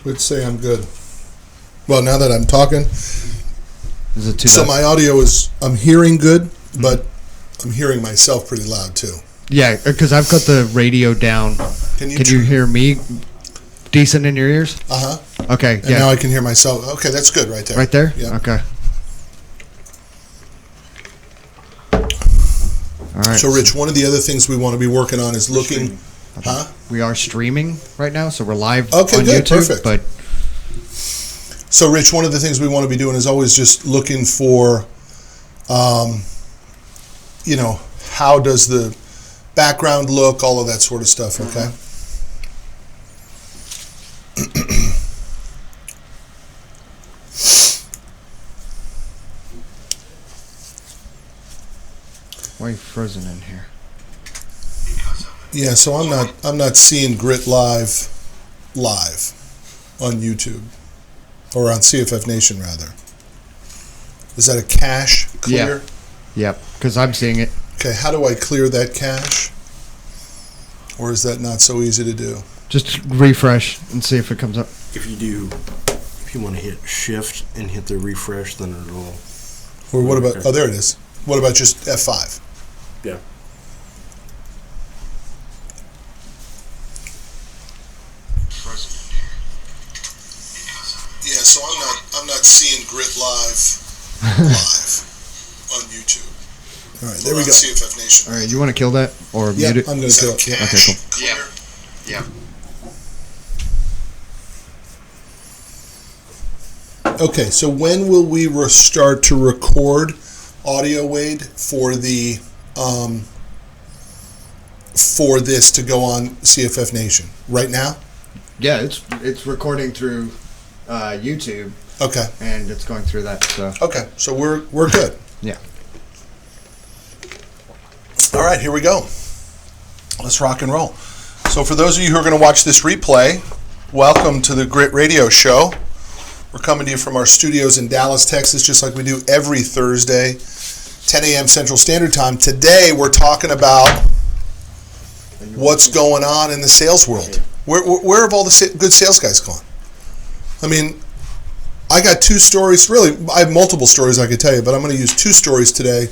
Let's say I'm good. Well, now that I'm talking, Is it too so loud? my audio is, I'm hearing good, but I'm hearing myself pretty loud too. Yeah, because I've got the radio down. Can you hear me decent in your ears? Uh-huh. Okay, And yeah. now I can hear myself. Okay, that's good right there. Right there? Yeah. Okay. All right. So, Rich, one of the other things we want to be working on is looking... Huh? We are streaming right now, so we're live Okay, on good, YouTube. perfect. But So, Rich, one of the things we want to be doing is always just looking for, how does the background look, all of that sort of stuff, okay? why are you frozen in here? Yeah, so I'm not seeing Grit live on YouTube, or on CFF Nation rather. Is that a cache clear? Yep, because I'm seeing it. Okay, how do I clear that cache? Or is that not so easy to do? Just refresh and see if it comes up. If you want to hit shift and hit the refresh, then it'll... Or what about, oh, there it is. What about just F5? Yeah. Yeah, so I'm not seeing Grit live on YouTube. All right, there we go. CFF Nation. All right, you want to kill that or Yeah, mute it? I'm going to kill it. Yeah. Okay, cool. Clear. Yeah. Okay, so when will we start to record audio, Wade, for the for this to go on CFF Nation? Right now? Yeah, it's recording through YouTube. Okay. And it's going through that. So. Okay, so we're good. Yeah. All right, here we go. Let's rock and roll. So for those of you who are going to watch this replay, welcome to the Grit Radio Show. We're coming to you from our studios in Dallas, Texas, just like we do every Thursday, 10 a.m. Central Standard Time. Today we're talking about what's going on in the sales world. Where have all the good sales guys gone? I mean, I got two stories. Really, I have multiple stories I could tell you, but I'm going to use two stories today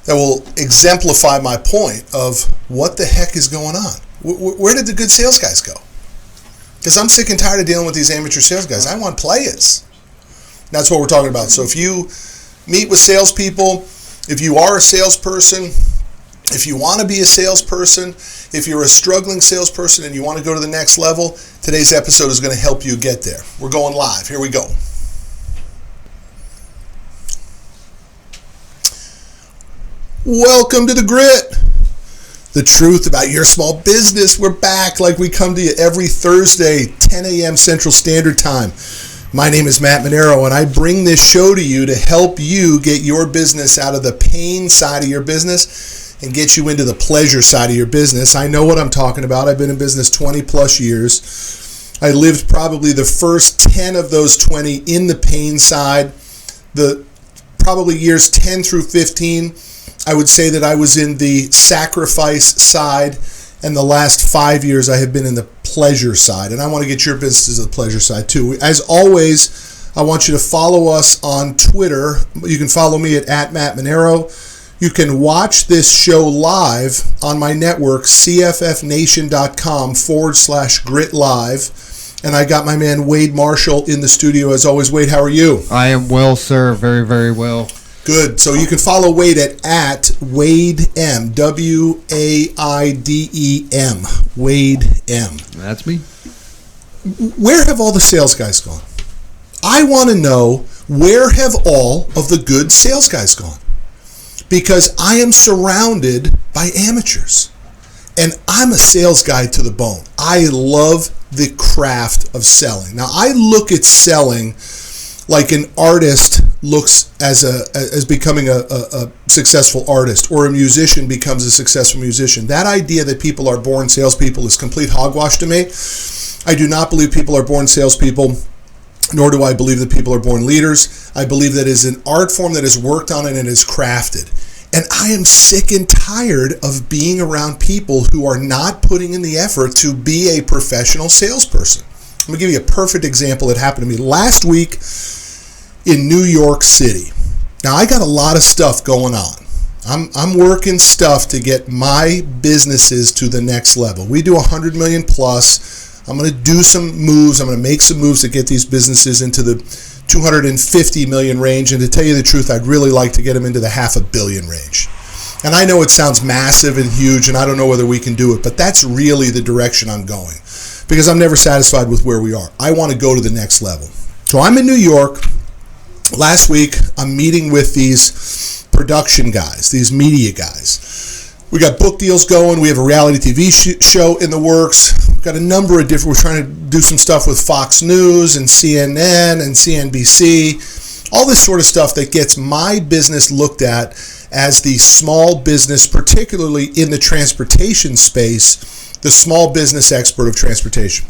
that will exemplify my point of what the heck is going on. Where did the good sales guys go? Because I'm sick and tired of dealing with these amateur sales guys. I want players. That's what we're talking about. So if you meet with salespeople, if you are a salesperson, if you want to be a salesperson, if you're a struggling salesperson and you want to go to the next level, today's episode is going to help you get there. We're going live. Here we go. Welcome to the Grit. The truth about your small business. We're back like we come to you every Thursday, 10 a.m. Central Standard Time. My name is Matt Manero, and I bring this show to you to help you get your business out of the pain side of your business and get you into the pleasure side of your business. I know what I'm talking about. I've been in business 20 plus years. I lived probably the first 10 of those 20 in the pain side. The probably years 10 through 15, I would say that I was in the sacrifice side, and the last 5 years I have been in the pleasure side. And I want to get your business to the pleasure side too. As always, I want you to follow us on Twitter. You can follow me at Matt Manero. You can watch this show live on my network, cffnation.com/Grit Live. And I got my man Wade Marshall in the studio. As always, Wade, how are you? I am well, sir. Very, very well. Good. So you can follow Wade at Wade M. WAIDEM. Wade M. That's me. Where have all the sales guys gone? I want to know, where have all of the good sales guys gone? Because I am surrounded by amateurs. And I'm a sales guy to the bone. I love the craft of selling. Now, I look at selling like an artist looks as becoming a successful artist, or a musician becomes a successful musician. That idea that people are born salespeople is complete hogwash to me. I do not believe people are born salespeople, nor do I believe that people are born leaders. I believe that it is an art form that is worked on and is crafted. And I am sick and tired of being around people who are not putting in the effort to be a professional salesperson. I'm going to give you a perfect example that happened to me last week in New York City. Now, I got a lot of stuff going on. I'm working stuff to get my businesses to the next level. We do 100 million plus. I'm going to do some moves. I'm going to make some moves to get these businesses into the 250 million range. And to tell you the truth, I'd really like to get them into the $500 million range. And I know it sounds massive and huge, and I don't know whether we can do it, but that's really the direction I'm going, because I'm never satisfied with where we are. I want to go to the next level. So I'm in New York. Last week, I'm meeting with these production guys, these media guys. We got book deals going. We have a reality TV show in the works. We've got a number of different, we're trying to do some stuff with Fox News and CNN and CNBC, all this sort of stuff that gets my business looked at as the small business, particularly in the transportation space, the small business expert of transportation.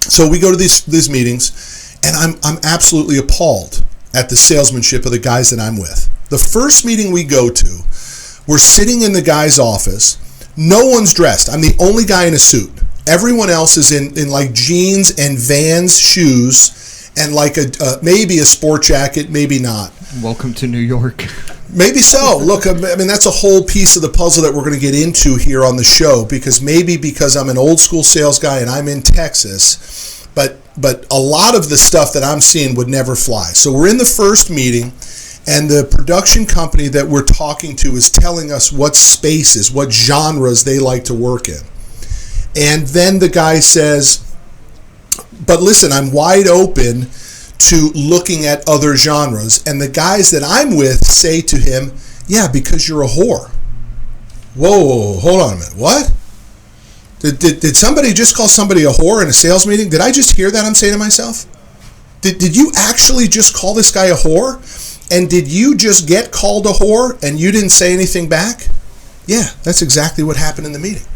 So we go to these meetings, and I'm absolutely appalled at the salesmanship of the guys that I'm with. The first meeting we go to, we're sitting in the guy's office. No one's dressed. I'm the only guy in a suit. Everyone else is in like jeans and Vans shoes and like maybe a sport jacket, maybe not. Welcome to New York. Maybe so. Look, I mean, that's a whole piece of the puzzle that we're going to get into here on the show, because I'm an old school sales guy and I'm in Texas, but a lot of the stuff that I'm seeing would never fly. So we're in the first meeting, and the production company that we're talking to is telling us what spaces, what genres they like to work in. And then the guy says, but listen, I'm wide open to looking at other genres. And the guys that I'm with say to him, yeah, because you're a whore. Whoa, hold on a minute. What? Did somebody just call somebody a whore in a sales meeting? Did I just hear that? I'm saying to myself. Did you actually just call this guy a whore? And did you just get called a whore and you didn't say anything back? Yeah, that's exactly what happened in the meeting.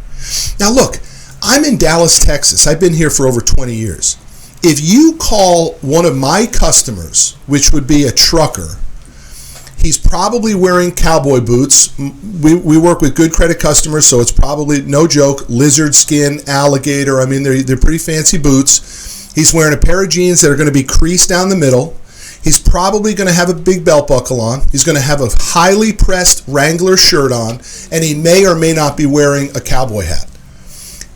Now look, I'm in Dallas, Texas. I've been here for over 20 years. If you call one of my customers, which would be a trucker, he's probably wearing cowboy boots. We work with good credit customers, so it's probably, no joke, lizard skin, alligator. I mean, they're pretty fancy boots. He's wearing a pair of jeans that are going to be creased down the middle. He's probably going to have a big belt buckle on. He's going to have a highly pressed Wrangler shirt on, and he may or may not be wearing a cowboy hat.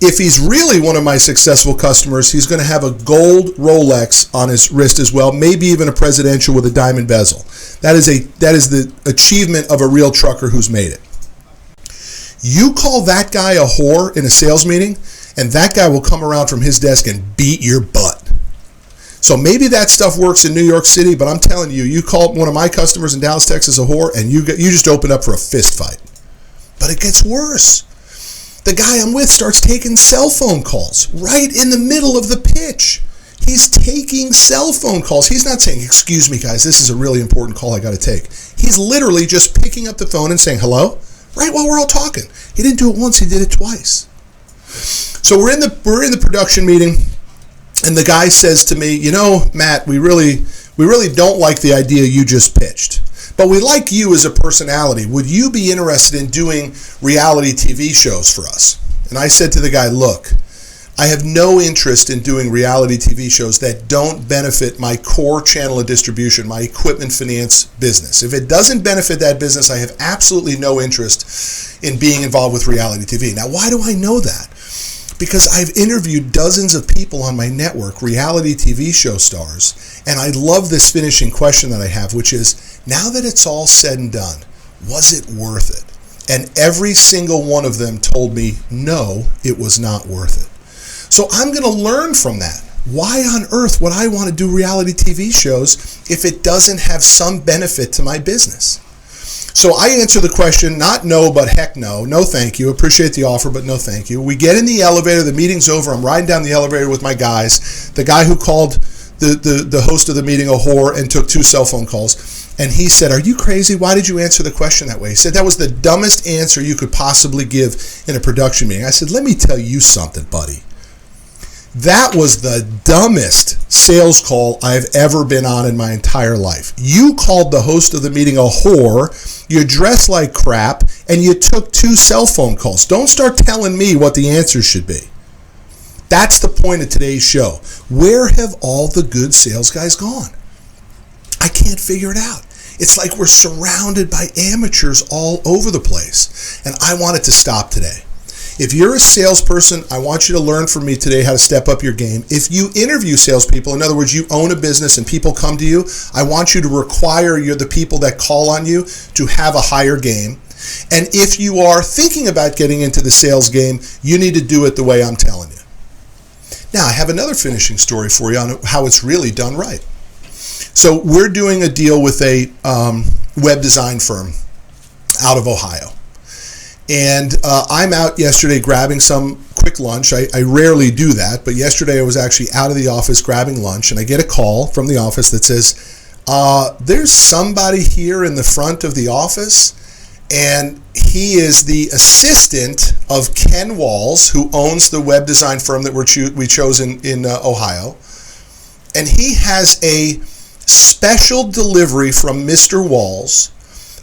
If he's really one of my successful customers, he's going to have a gold Rolex on his wrist as well, maybe even a presidential with a diamond bezel. That is the achievement of a real trucker who's made it. You call that guy a whore in a sales meeting, and that guy will come around from his desk and beat your butt. So maybe that stuff works in New York City, but I'm telling you, you call one of my customers in Dallas, Texas a whore, and you just open up for a fist fight. But it gets worse. The guy I'm with starts taking cell phone calls right in the middle of the pitch. He's taking cell phone calls. He's not saying, excuse me, guys, this is a really important call I got to take. He's literally just picking up the phone and saying, hello, right while we're all talking. He didn't do it once, he did it twice. So we're in the production meeting, and the guy says to me, you know, Matt, we really don't like the idea you just pitched. But we like you as a personality. Would you be interested in doing reality TV shows for us? And I said to the guy, look, I have no interest in doing reality TV shows that don't benefit my core channel of distribution, my equipment finance business. If it doesn't benefit that business, I have absolutely no interest in being involved with reality TV. Now, why do I know that? Because I've interviewed dozens of people on my network, reality TV show stars, and I love this finishing question that I have, which is, now that it's all said and done, was it worth it? And every single one of them told me, no, it was not worth it. So I'm going to learn from that. Why on earth would I want to do reality TV shows if it doesn't have some benefit to my business? So I answer the question, not no, but heck no. No, thank you. Appreciate the offer, but no, thank you. We get in the elevator. The meeting's over. I'm riding down the elevator with my guys. The guy who called the host of the meeting a whore and took 2 cell phone calls. And he said, are you crazy? Why did you answer the question that way? He said, that was the dumbest answer you could possibly give in a production meeting. I said, let me tell you something, buddy. That was the dumbest sales call I've ever been on in my entire life. You called the host of the meeting a whore, you dressed like crap, and you took 2 cell phone calls. Don't start telling me what the answer should be. That's the point of today's show. Where have all the good sales guys gone? I can't figure it out. It's like we're surrounded by amateurs all over the place. And I want it to stop today. If you're a salesperson, I want you to learn from me today how to step up your game. If you interview salespeople, in other words, you own a business and people come to you, I want you to require the people that call on you to have a higher game. And if you are thinking about getting into the sales game, you need to do it the way I'm telling you. Now, I have another finishing story for you on how it's really done right. So we're doing a deal with a web design firm out of Ohio. And I'm out yesterday grabbing some quick lunch. I rarely do that, but yesterday I was actually out of the office grabbing lunch, and I get a call from the office that says, there's somebody here in the front of the office, and he is the assistant of Ken Walls, who owns the web design firm that we chose in Ohio. And he has a special delivery from Mr. Walls.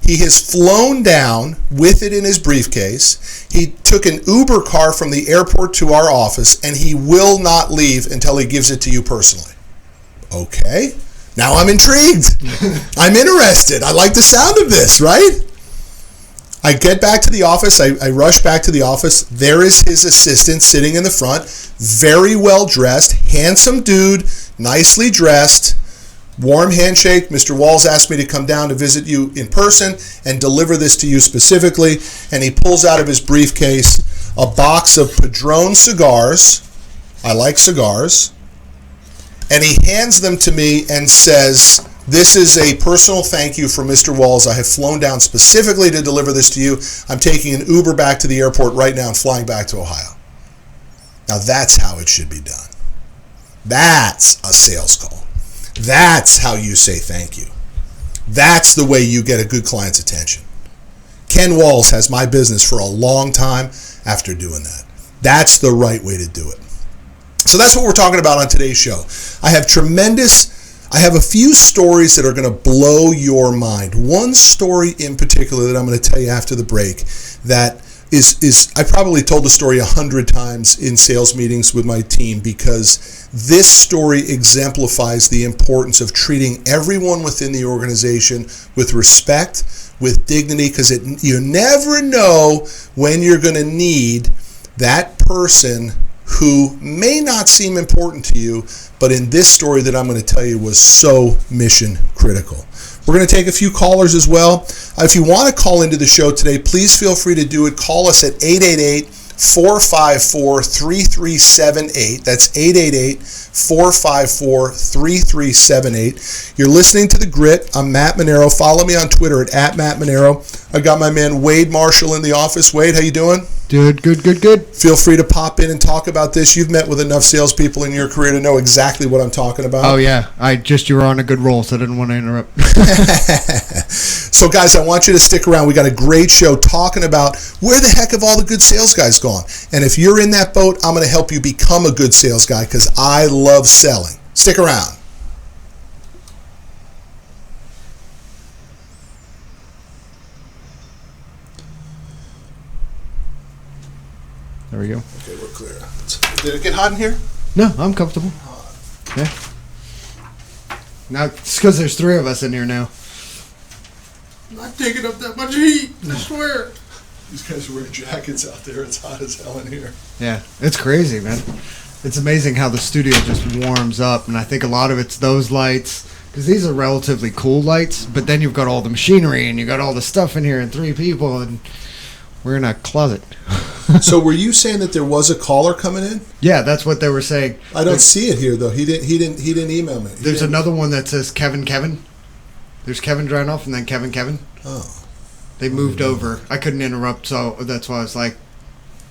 He has flown down with it in his briefcase. He took an Uber car from the airport to our office, and he will not leave until he gives it to you personally. Okay, now I'm intrigued. I'm interested. I like the sound of this, right? I get back to the office. I rush back to the office. There is his assistant sitting in the front, very well dressed, handsome dude, nicely dressed. Warm handshake. Mr. Walls asked me to come down to visit you in person and deliver this to you specifically. And he pulls out of his briefcase a box of Padron cigars. I like cigars. And he hands them to me and says, this is a personal thank you from Mr. Walls. I have flown down specifically to deliver this to you. I'm taking an Uber back to the airport right now and flying back to Ohio. Now that's how it should be done. That's a sales call. That's how you say thank you. That's the way you get a good client's attention. Ken Walls has my business for a long time after doing that. That's the right way to do it. So that's what we're talking about on today's show. I have a few stories that are going to blow your mind. One story in particular that I'm going to tell you after the break that is I probably told the story 100 times in sales meetings with my team, because this story exemplifies the importance of treating everyone within the organization with respect, with dignity, because you never know when you're going to need that person who may not seem important to you, but in this story that I'm going to tell you was so mission critical. We're going to take a few callers as well. If you want to call into the show today, please feel free to do it. Call us at 888-454-3378. That's 888-454-3378. You're listening to The Grit. I'm Matt Manero. Follow me on Twitter at Matt Manero. I got my man Wade Marshall in the office. Wade, how you doing? Good. Feel free to pop in and talk about this. You've met with enough salespeople in your career to know exactly what I'm talking about. Oh, yeah. You were on a good roll, so I didn't want to interrupt. So, guys, I want you to stick around. We got a great show talking about where the heck have all the good sales guys gone. And if you're in that boat, I'm going to help you become a good sales guy, because I love selling. Stick around. There we go. Okay, we're clear. Did it get hot in here? No, I'm comfortable. Yeah. Now, it's because there's three of us in here now. I'm not taking up that much heat, I swear. These guys are wearing jackets out there. It's hot as hell in here. Yeah, it's crazy, man. It's amazing how the studio just warms up, and I think a lot of it's those lights, because these are relatively cool lights, but then you've got all the machinery, and you got all the stuff in here, and three people, and we're in a closet. So were you saying that there was a caller coming in? Yeah, that's what they were saying. I don't see it here though. He didn't email me. There's another one that says Kevin. There's Kevin Dranoff and then Kevin. Oh. They moved over. I couldn't interrupt, so that's why I was like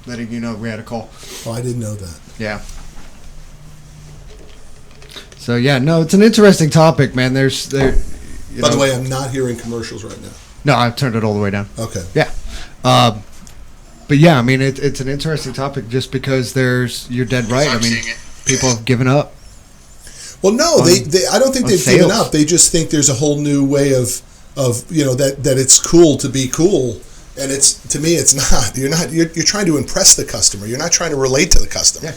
letting you know we had a call. Oh, I didn't know that. Yeah. So yeah, no, it's an interesting topic, man. By the way, I'm not hearing commercials right now. No, I've turned it all the way down. Okay. Yeah. But yeah, I mean, it's an interesting topic just because you're dead right. I mean, people have given up. Well, no, I don't think they've given up. They just think there's a whole new way of that it's cool to be cool, and to me it's not. You're trying to impress the customer. You're not trying to relate to the customer. Yeah.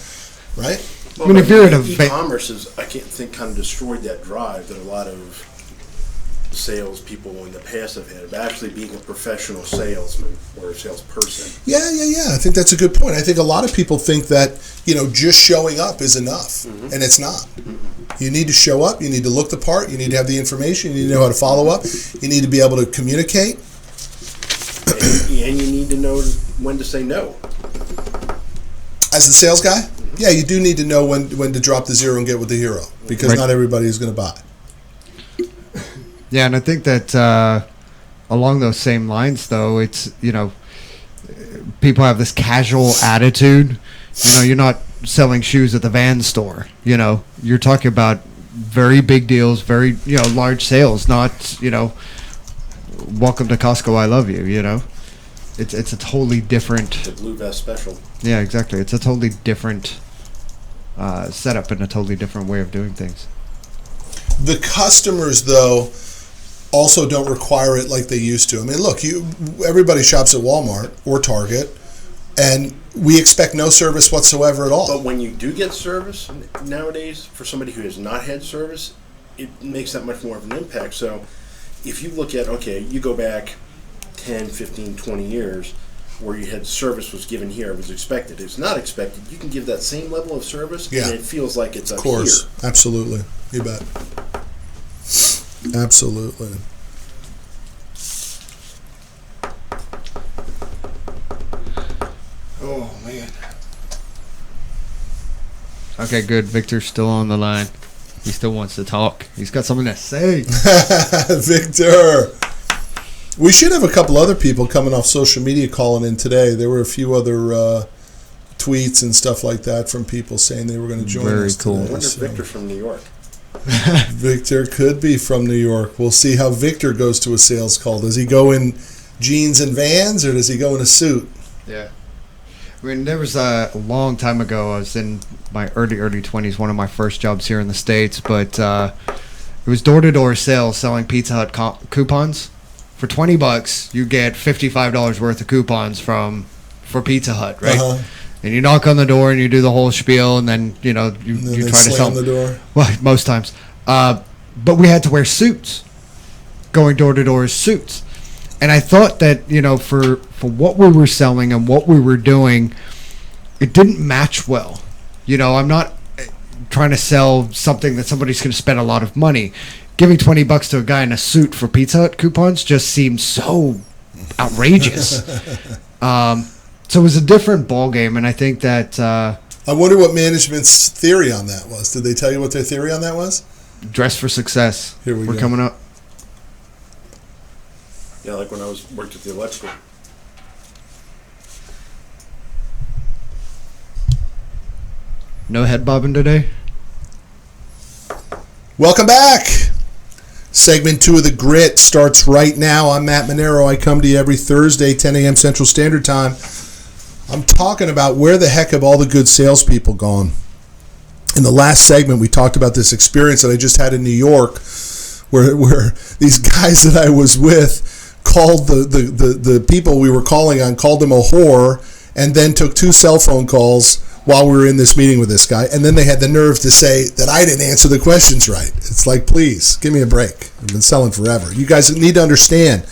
right? Well, I mean, if you're at a e-commerce is, I can't think, kind of destroyed that drive that a lot of salespeople in the past have had of actually being a professional salesman or a salesperson. Yeah. I think that's a good point. I think a lot of people think that, just showing up is enough, and it's not. You need to show up. You need to look the part. You need to have the information. You need to know how to follow up. You need to be able to communicate. And you need to know when to say no. As the sales guy, yeah, you do need to know when to drop the zero and get with the hero, because not everybody is going to buy. Yeah, and I think that along those same lines, though, it's, people have this casual attitude. You're not selling shoes at the van store. You're talking about very big deals, very, large sales, not, welcome to Costco, I love you, It's a totally different... The blue vest special. Yeah, exactly. It's a totally different setup and a totally different way of doing things. The customers, though, also don't require it like they used to. I mean, look, everybody shops at Walmart or Target, and we expect no service whatsoever at all. But when you do get service nowadays, for somebody who has not had service, it makes that much more of an impact. So if you look at, you go back 10, 15, 20 years where you had service was given here, it was expected. It's not expected. You can give that same level of service, and it feels like it's up here. Of course. Absolutely. You bet. Absolutely. Oh, man. Okay, good. Victor's still on the line. He still wants to talk. He's got something to say. Victor. We should have a couple other people coming off social media calling in today. There were a few other tweets and stuff like that from people saying they were going to join us today. I wonder if Victor's from New York. Victor could be from New York. We'll see how Victor goes to a sales call. Does he go in jeans and Vans, or does he go in a suit? Yeah. I mean, there was a long time ago, I was in my early 20s, one of my first jobs here in the States, but it was door-to-door sales selling Pizza Hut coupons. For $20, you get $55 worth of coupons for Pizza Hut, right? Uh-huh. And you knock on the door and you do the whole spiel, and then you try to sell the door. Well, most times, but we had to wear suits. Going door to door is suits, and I thought that for what we were selling and what we were doing, it didn't match well. I'm not trying to sell something that somebody's going to spend a lot of money. Giving $20 to a guy in a suit for Pizza Hut coupons just seemed so outrageous. So it was a different ball game, and I think that... I wonder what management's theory on that was. Did they tell you what their theory on that was? Dress for success. Here we go. We're coming up. Yeah, like when I worked at the electrical. No head bobbing today? Welcome back. Segment 2 of The Grit starts right now. I'm Matt Manero. I come to you every Thursday, 10 a.m. Central Standard Time. I'm talking about where the heck have all the good salespeople gone. In the last segment, we talked about this experience that I just had in New York where these guys that I was with called the people we were calling on, called them a whore, and then took 2 cell phone calls while we were in this meeting with this guy, and then they had the nerve to say that I didn't answer the questions right. It's like, please, give me a break. I've been selling forever. You guys need to understand,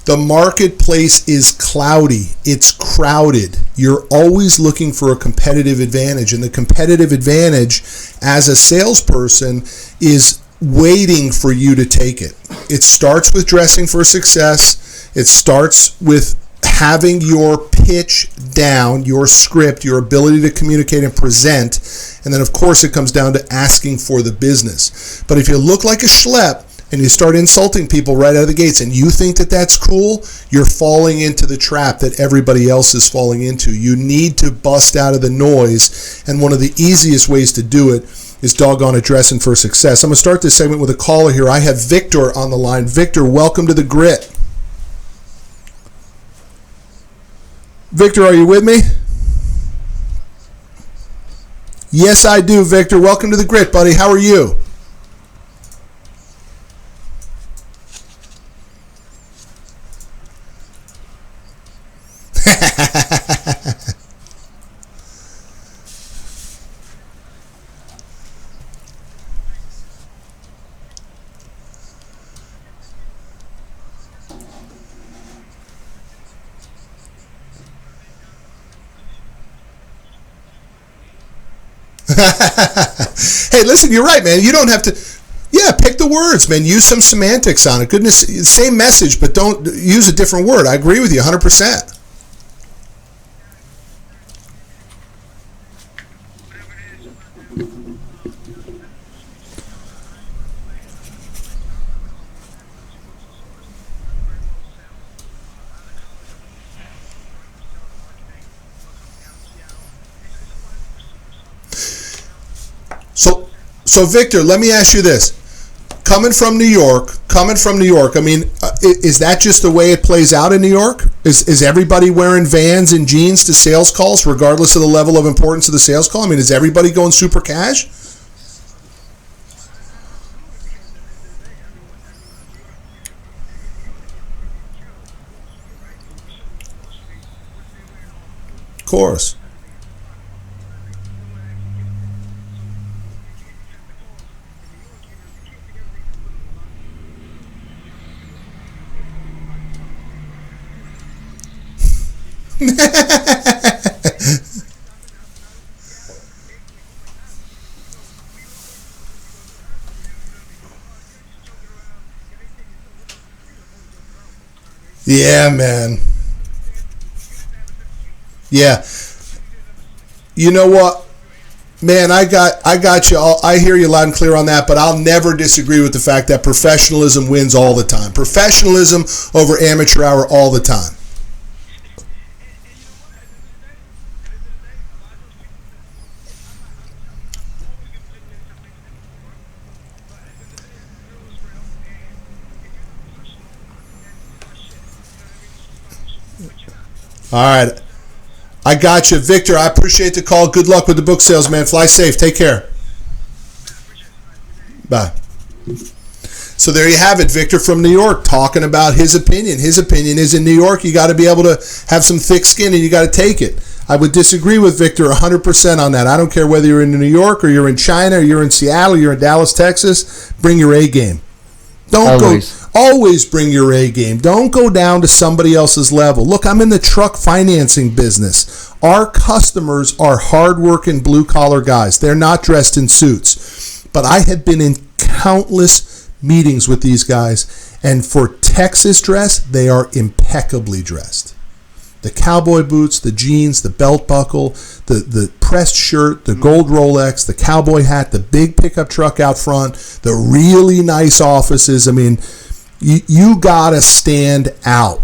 the marketplace is cloudy. It's crowded. You're always looking for a competitive advantage, and the competitive advantage as a salesperson is waiting for you to take it. It starts with dressing for success. It starts with having your pitch down, your script, your ability to communicate and present, and then of course it comes down to asking for the business. But if you look like a schlep and you start insulting people right out of the gates and you think that that's cool, you're falling into the trap that everybody else is falling into. You need to bust out of the noise, and one of the easiest ways to do it is doggone dressing for success. I'm going to start this segment with a caller here. I have Victor on the line. Victor, welcome to The Grit. Victor, are you with me? Yes, I do, Victor. Welcome to The Grit, buddy. How are you? Hey, listen, you're right, man. You don't have to. Yeah, pick the words, man. Use some semantics on it. Goodness, same message, but don't use a different word. I agree with you 100%. So Victor, let me ask you this. Coming from New York, I mean, is that just the way it plays out in New York? Is everybody wearing Vans and jeans to sales calls, regardless of the level of importance of the sales call? I mean, is everybody going super cash? Of course. Yeah, man. Yeah. You know what? Man, I got you all. I hear you loud and clear on that, but I'll never disagree with the fact that professionalism wins all the time. Professionalism over amateur hour all the time. All right. I got you. Victor, I appreciate the call. Good luck with the book sales, man. Fly safe. Take care. Bye. So there you have it. Victor from New York talking about his opinion. His opinion is in New York, you got to be able to have some thick skin and you got to take it. I would disagree with Victor 100% on that. I don't care whether you're in New York or you're in China or you're in Seattle, you're in Dallas, Texas. Bring your A game. Always bring your A game. Don't go down to somebody else's level. Look, I'm in the truck financing business. Our customers are hardworking blue-collar guys. They're not dressed in suits. But I had been in countless meetings with these guys, and for Texas dress, they are impeccably dressed. The cowboy boots, the jeans, the belt buckle, the pressed shirt, the gold Rolex, the cowboy hat, the big pickup truck out front, the really nice offices. I mean, you gotta stand out.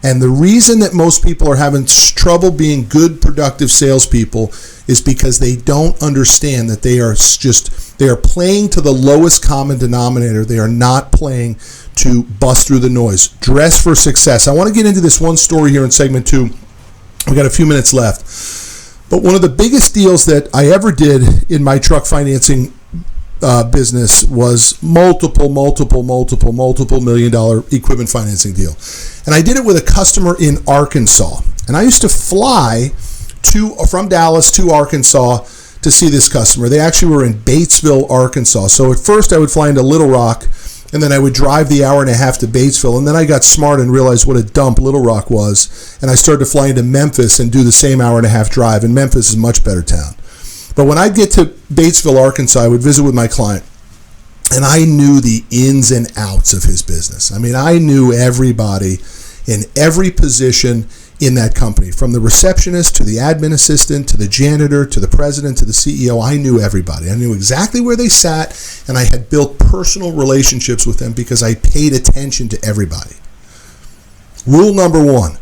And the reason that most people are having trouble being good, productive salespeople is because they don't understand that they are playing to the lowest common denominator. They are not playing to bust through the noise. Dress for success. I want to get into this one story here in segment 2. We got a few minutes left. But one of the biggest deals that I ever did in my truck financing business was multiple $1 million equipment financing deal. And I did it with a customer in Arkansas. And I used to fly from Dallas to Arkansas to see this customer. They actually were in Batesville, Arkansas. So at first I would fly into Little Rock, and then I would drive the hour and a half to Batesville. And then I got smart and realized what a dump Little Rock was. And I started to fly into Memphis and do the same hour and a half drive. And Memphis is a much better town. But when I'd get to Batesville, Arkansas, I would visit with my client. And I knew the ins and outs of his business. I mean, I knew everybody in every position in that company, from the receptionist to the admin assistant to the janitor to the president to the CEO. I knew everybody. I knew exactly where they sat, and I had built personal relationships with them because I paid attention to everybody. Rule number 1,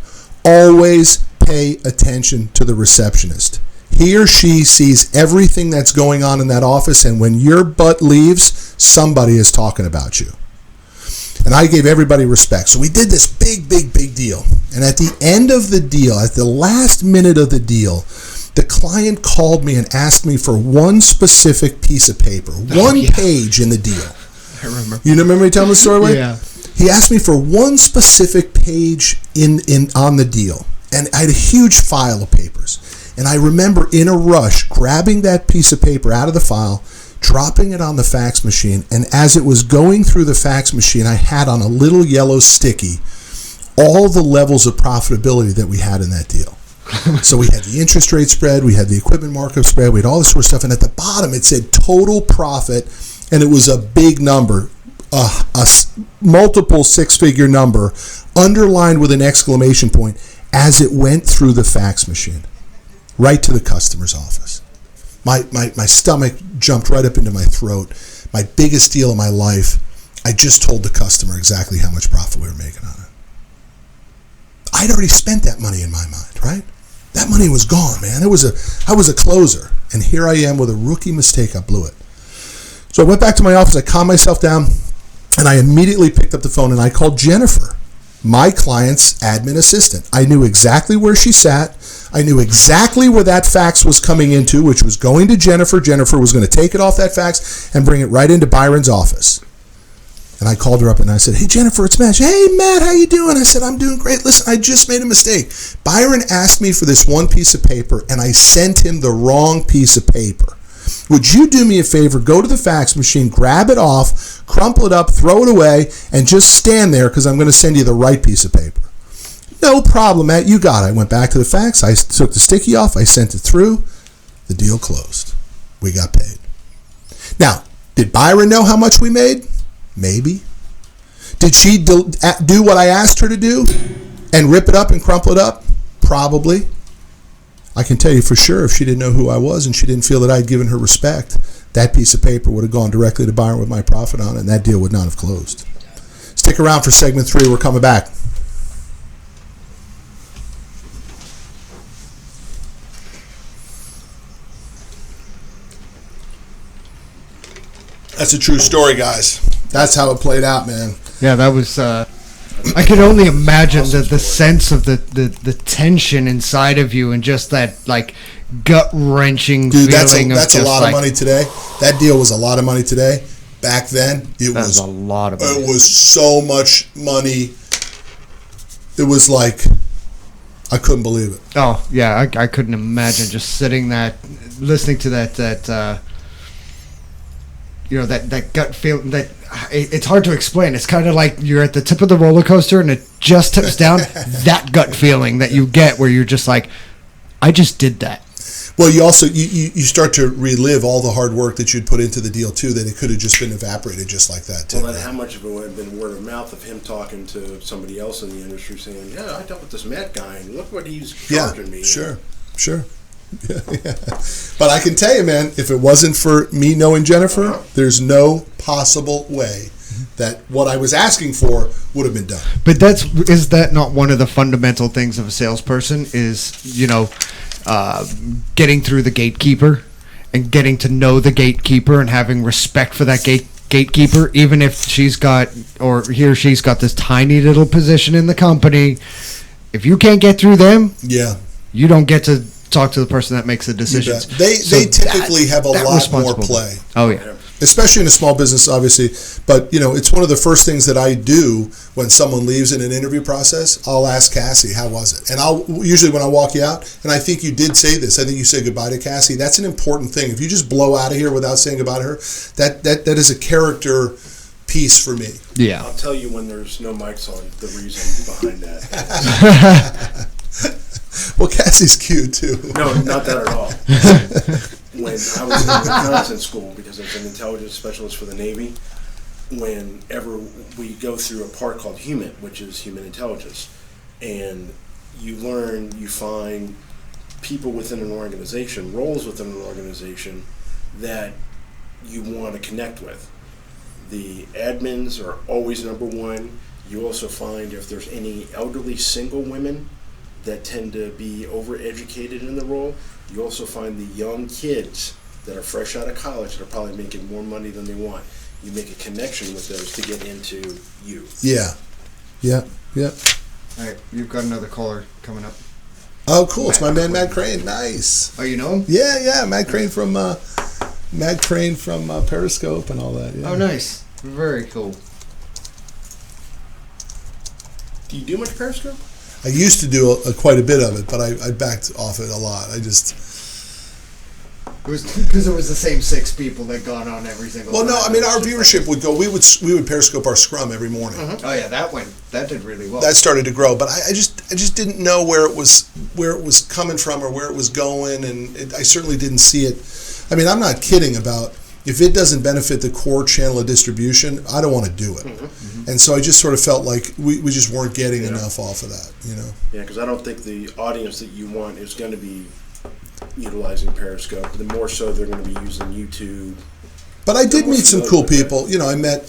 always pay attention to the receptionist. He or she sees everything that's going on in that office, and when your butt leaves, somebody is talking about you. And I gave everybody respect. So we did this big deal. And at the end of the deal, at the last minute of the deal, the client called me and asked me for one specific piece of paper, one page in the deal. I remember. You remember me telling the story, Wade? Yeah. He asked me for one specific page on the deal. And I had a huge file of papers. And I remember in a rush grabbing that piece of paper out of the file, dropping it on the fax machine, and as it was going through the fax machine, I had on a little yellow sticky all the levels of profitability that we had in that deal. So we had the interest rate spread, we had the equipment markup spread, we had all this sort of stuff, and at the bottom it said total profit, and it was a big number, multiple six-figure number, underlined with an exclamation point as it went through the fax machine, right to the customer's office. My stomach jumped right up into my throat. My biggest deal of my life, I just told the customer exactly how much profit we were making on it. I'd already spent that money in my mind, right? That money was gone, man. I was a closer, and here I am with a rookie mistake. I blew it. So I went back to my office. I calmed myself down, and I immediately picked up the phone, and I called Jennifer, my client's admin assistant. I knew exactly where she sat. I knew exactly where that fax was coming into, which was going to Jennifer. Jennifer was going to take it off that fax and bring it right into Byron's office. And I called her up and I said, "Hey, Jennifer, it's Matt." "Hey, Matt, how you doing?" I said, "I'm doing great. Listen, I just made a mistake. Byron asked me for this one piece of paper, and I sent him the wrong piece of paper. Would you do me a favor, go to the fax machine, grab it off, crumple it up, throw it away, and just stand there because I'm going to send you the right piece of paper." "No problem, Matt. You got it." I went back to the fax. I took the sticky off. I sent it through. The deal closed. We got paid. Now, did Byron know how much we made? Maybe. Did she do what I asked her to do and rip it up and crumple it up? Probably. I can tell you for sure, if she didn't know who I was and she didn't feel that I'd given her respect, that piece of paper would have gone directly to Byron with my profit on it, and that deal would not have closed. Stick around for segment 3. We're coming back. That's a true story, guys. That's how it played out, man. Yeah, that was. I could only imagine the sense of the tension inside of you and just that like gut wrenching feeling. Dude, that's a lot of money today. That deal was a lot of money today. Back then, it was a lot of money. It was so much money. It was like I couldn't believe it. Oh yeah, I couldn't imagine just sitting listening to that. That gut feeling that it's hard to explain. It's kind of like you're at the tip of the roller coaster and it just tips down. That gut feeling that you get where you're just like, I just did that. Well, you also you start to relive all the hard work that you'd put into the deal too. That it could have just been evaporated just like that too. Well, then how much of it would have been word of mouth of him talking to somebody else in the industry saying, "Yeah, I dealt with this Matt guy and look what he's charging me." Sure. Yeah. But I can tell you, man, if it wasn't for me knowing Jennifer, there's no possible way that what I was asking for would have been done. But is that not one of the fundamental things of a salesperson is, getting through the gatekeeper and getting to know the gatekeeper and having respect for that gatekeeper, even if she's got this tiny little position in the company. If you can't get through them, you don't get to talk to the person that makes the decisions. They typically have a lot more play. Oh yeah. Especially in a small business, obviously. But, it's one of the first things that I do when someone leaves in an interview process. I'll ask Cassie, how was it? And I'll usually when I walk you out, and I think you did say this, I think you said goodbye to Cassie. That's an important thing. If you just blow out of here without saying goodbye to her, that is a character piece for me. Yeah. I'll tell you when there's no mics on the reason behind that. Well, Cassie's cute, too. No, not that at all. When I was in reconnaissance school, because I was an intelligence specialist for the Navy, whenever we go through a part called HUMINT, which is human intelligence, and you find people within an organization, roles within an organization that you want to connect with. The admins are always number one. You also find if there's any elderly single women that tend to be overeducated in the role. You also find the young kids that are fresh out of college that are probably making more money than they want. You make a connection with those to get into you. Yeah. All right, you've got another caller coming up. Oh, cool. It's my man, Matt Crane. Nice. Oh, you know him? Yeah. Matt Crane from Periscope and all that. Yeah. Oh, nice. Very cool. Do you do much Periscope? I used to do quite a bit of it, but I backed off it a lot. It was because it was the same 6 people that got on every single time. Well, no, I mean, our viewership would go, we would Periscope our scrum every morning. Oh, yeah, that did really well. That started to grow, but I just didn't know where it was coming from or where it was going, and I certainly didn't see it. I mean, I'm not kidding about if it doesn't benefit the core channel of distribution, I don't want to do it. And so I just sort of felt like we just weren't getting enough off of that, you know. Yeah, because I don't think the audience that you want is going to be utilizing Periscope. The more so they're going to be using YouTube. But I did meet some cool people. You know, I met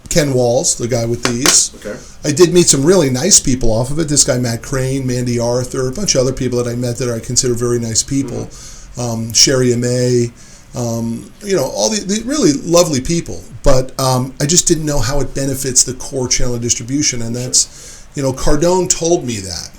Ken Walls, the guy with these. Okay. I did meet some really nice people off of it. This guy Matt Crane, Mandy Arthur, a bunch of other people that I met that I consider very nice people. Sherry Amay, you know, all the really lovely people. But I just didn't know how it benefits the core channel distribution, and that's, you know, Cardone told me that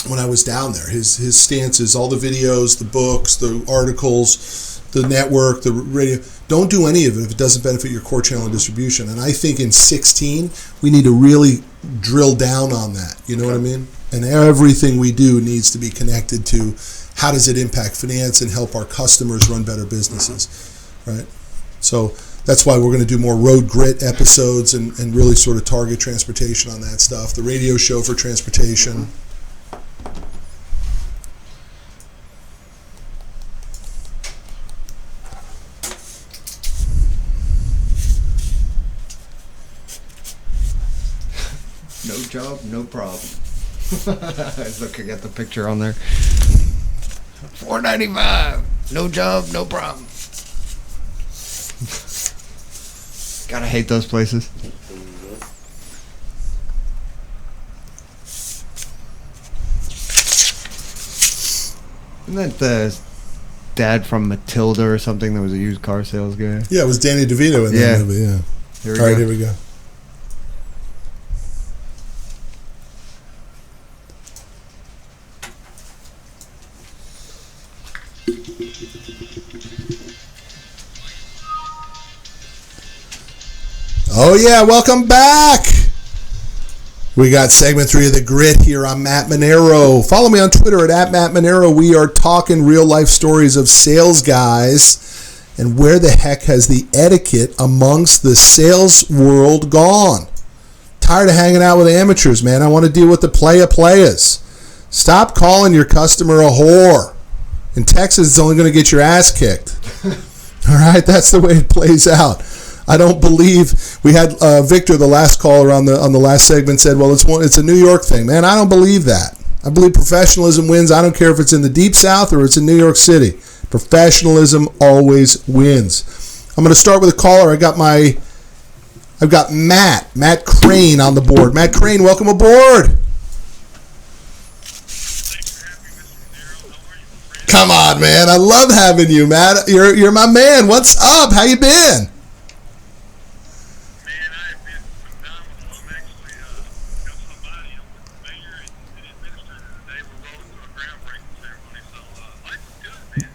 when I was down there. His stances, all the videos, the books, the articles, the network, the radio. Don't do any of it if it doesn't benefit your core channel distribution. And I think in 16, we need to really drill down on that. You know what I mean? And everything we do needs to be connected to how does it impact finance and help our customers run better businesses, right? So that's why we're going to do more road grit episodes and really sort of target transportation on that stuff. The radio show for transportation. No job, no problem. Looking at the picture on there. $4.95. No job, no problem. Gotta hate those places. Isn't that the dad from Matilda or something that was a used car sales guy? Yeah, it was Danny DeVito in that movie, yeah. All right, here we go. Oh yeah, welcome back. We got segment 3 of The Grit here. I'm Matt Manero. Follow me on Twitter at Matt Manero. We are talking real life stories of sales guys and where the heck has the etiquette amongst the sales world gone? Tired of hanging out with amateurs, man. I want to deal with the players. Stop calling your customer a whore. In Texas, it's only going to get your ass kicked. All right, that's the way it plays out. I don't believe we had Victor, the last caller on the last segment, said, "Well, it's a New York thing, man." I don't believe that. I believe professionalism wins. I don't care if it's in the Deep South or it's in New York City. Professionalism always wins. I'm going to start with a caller. I've got Matt Crane on the board. Matt Crane, welcome aboard. Come on, man. I love having you, Matt. You're my man. What's up? How you been?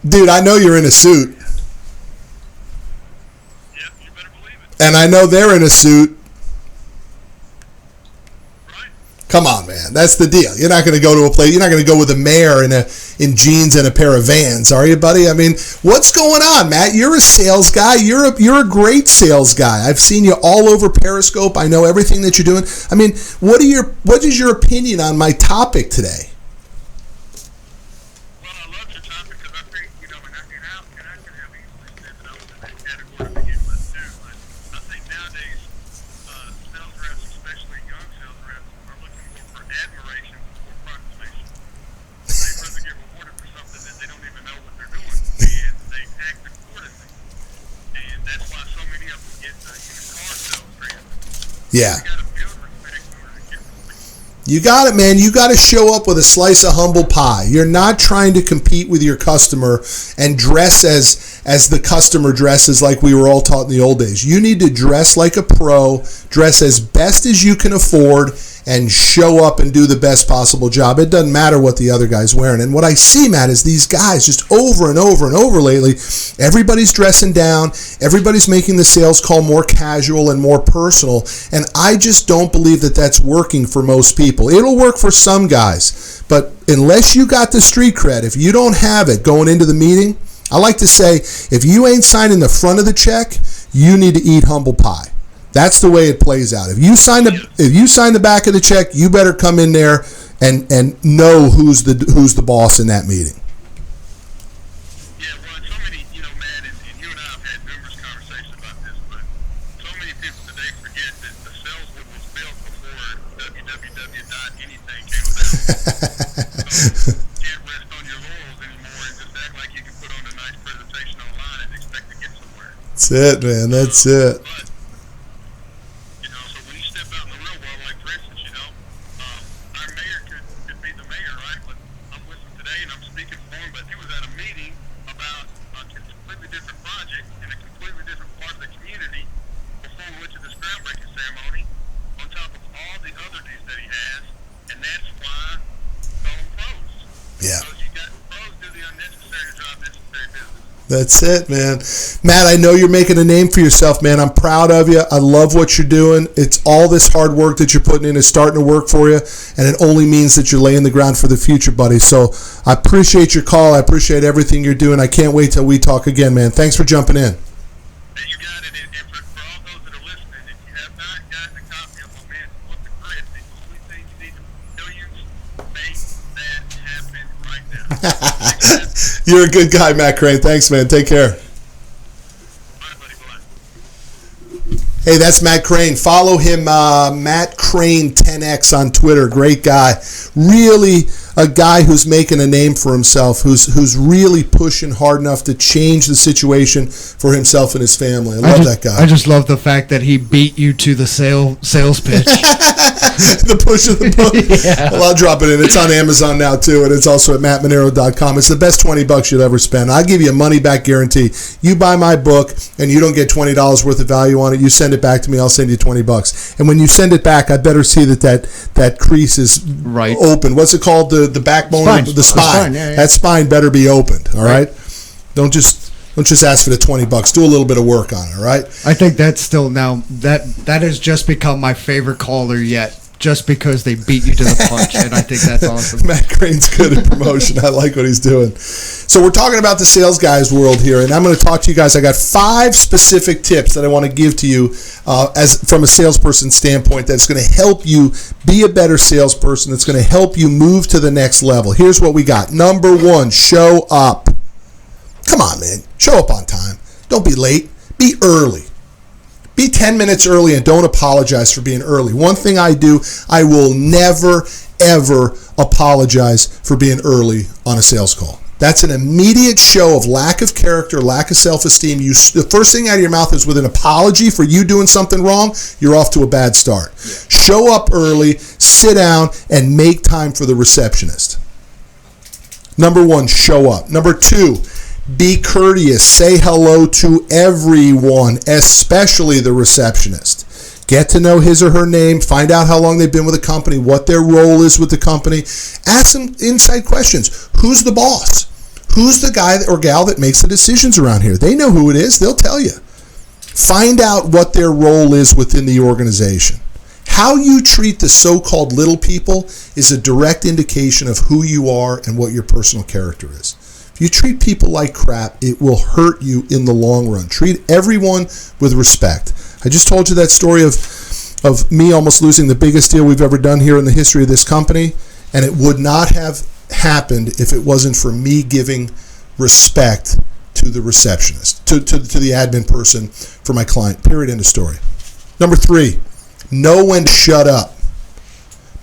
Dude, I know you're in a suit. Yep, you better believe it. And I know they're in a suit. Right. Come on, man. That's the deal. You're not going to go to a place. You're not going to go with a mayor in jeans and a pair of Vans, are you, buddy? I mean, what's going on, Matt? You're a sales guy. You're a great sales guy. I've seen you all over Periscope. I know everything that you're doing. I mean, what is your opinion on my topic today? Yeah. You got it, man. You got to show up with a slice of humble pie. You're not trying to compete with your customer and dress as the customer dresses like we were all taught in the old days. You need to dress like a pro, dress as best as you can afford, and show up and do the best possible job. It doesn't matter what the other guy's wearing. And what I see, Matt, is these guys just over and over and over lately, everybody's dressing down, everybody's making the sales call more casual and more personal, and I just don't believe that that's working for most people. It'll work for some guys, but unless you got the street cred, if you don't have it going into the meeting, I like to say, if you ain't signing the front of the check, you need to eat humble pie. That's the way it plays out. If you sign the back of the check, you better come in there and know who's the boss in that meeting. Yeah, well, so many, Matt, and you and I have had numerous conversations about this, but so many people today forget that the salesman was built before www.anything came about. So you can't rest on your laurels anymore and just act like you can put on a nice presentation online and expect to get somewhere. That's it, man. That's it. But, so when you step out in the real world, like for instance, our mayor could be the mayor, right? But I'm with him today and I'm speaking for him, but he was at a meeting about a completely different project in a completely different part of the community before we went to this groundbreaking ceremony, on top of all the other duties that he has, and that's why we call them pros. Yeah. Because you got pros do the unnecessary to drive necessary business. That's it, man. Matt, I know you're making a name for yourself, man. I'm proud of you. I love what you're doing. It's all this hard work that you're putting in is starting to work for you, and it only means that you're laying the ground for the future, buddy. So I appreciate your call. I appreciate everything you're doing. I can't wait till we talk again, man. Thanks for jumping in. Hey, you got it. And for all those that are listening, if you have not gotten a copy of my man, Flip the Grid, the only thing you need to millions, make that happen right now. You're a good guy, Matt Crane. Thanks, man. Take care. Bye, buddy. Bye. Hey, that's Matt Crane. Follow him, Matt Crane 10X on Twitter. Great guy. Really a guy who's making a name for himself, who's really pushing hard enough to change the situation for himself and his family. I love that guy. I just love the fact that he beat you to the sales pitch. The push of the book. Yeah. Well, I'll drop it in. It's on Amazon now, too, and it's also at mattmanero.com. It's the best $20 you'll ever spend. I'll give you a money-back guarantee. You buy my book, and you don't get $20 worth of value on it. You send it back to me, I'll send you $20. And when you send it back, I better see that crease is right. open. What's it called? The backbone? Spine. The spine. Yeah. That spine better be opened, all right? Don't just ask for the $20. Do a little bit of work on it, all right? I think that's still now, that has just become my favorite caller yet. Just because they beat you to the punch, and I think that's awesome. Matt Crane's good at promotion. I like what he's doing. So we're talking about the sales guys world here, and I'm going to talk to you guys. I got 5 specific tips that I want to give to you as from a salesperson standpoint that's going to help you be a better salesperson, that's going to help you move to the next level. Here's what we got. Number 1, show up. Come on, man. Show up on time. Don't be late. Be early. Be 10 minutes early and don't apologize for being early. One thing I do, I will never, ever apologize for being early on a sales call. That's an immediate show of lack of character, lack of self-esteem. The first thing out of your mouth is with an apology for you doing something wrong, you're off to a bad start. Yeah. Show up early, sit down, and make time for the receptionist. Number 1, show up. Number 2, be courteous. Say hello to everyone, especially the receptionist. Get to know his or her name. Find out how long they've been with the company, what their role is with the company. Ask them inside questions. Who's the boss? Who's the guy or gal that makes the decisions around here? They know who it is. They'll tell you. Find out what their role is within the organization. How you treat the so-called little people is a direct indication of who you are and what your personal character is. If you treat people like crap, it will hurt you in the long run. Treat everyone with respect. I just told you that story of me almost losing the biggest deal we've ever done here in the history of this company, and it would not have happened if it wasn't for me giving respect to the receptionist, to the admin person for my client. Period. End of story. Number 3, know when to shut up.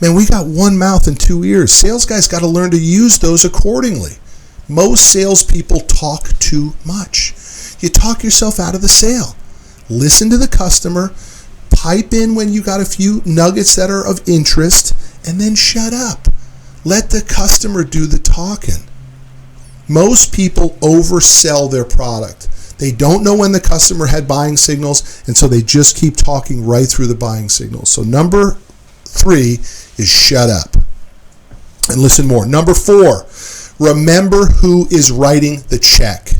Man, we got one mouth and 2 ears. Sales guys got to learn to use those accordingly. Most salespeople talk too much. You talk yourself out of the sale. Listen to the customer, pipe in when you got a few nuggets that are of interest, and then shut up. Let the customer do the talking. Most people oversell their product. They don't know when the customer had buying signals, and so they just keep talking right through the buying signals. So number 3 is shut up and listen more. Number 4, remember who is writing the check.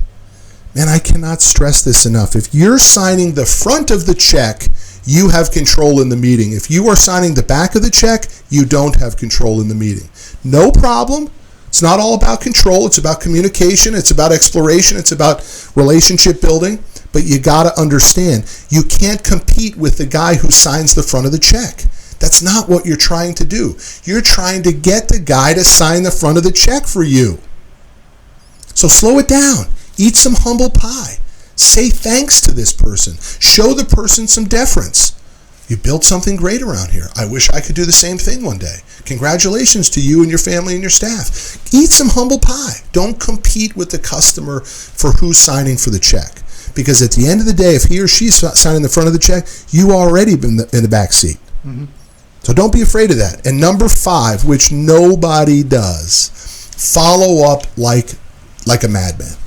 Man, I cannot stress this enough. If you're signing the front of the check, you have control in the meeting. If you are signing the back of the check, you don't have control in the meeting. No problem. It's not all about control. It's about communication. It's about exploration. It's about relationship building. But you got to understand, you can't compete with the guy who signs the front of the check. That's not what you're trying to do. You're trying to get the guy to sign the front of the check for you. So slow it down. Eat some humble pie. Say thanks to this person. Show the person some deference. You built something great around here. I wish I could do the same thing one day. Congratulations to you and your family and your staff. Eat some humble pie. Don't compete with the customer for who's signing for the check. Because at the end of the day, if he or she's signing the front of the check, you already been in the back seat. Mm-hmm. So don't be afraid of that. And number 5, which nobody does, follow up like a madman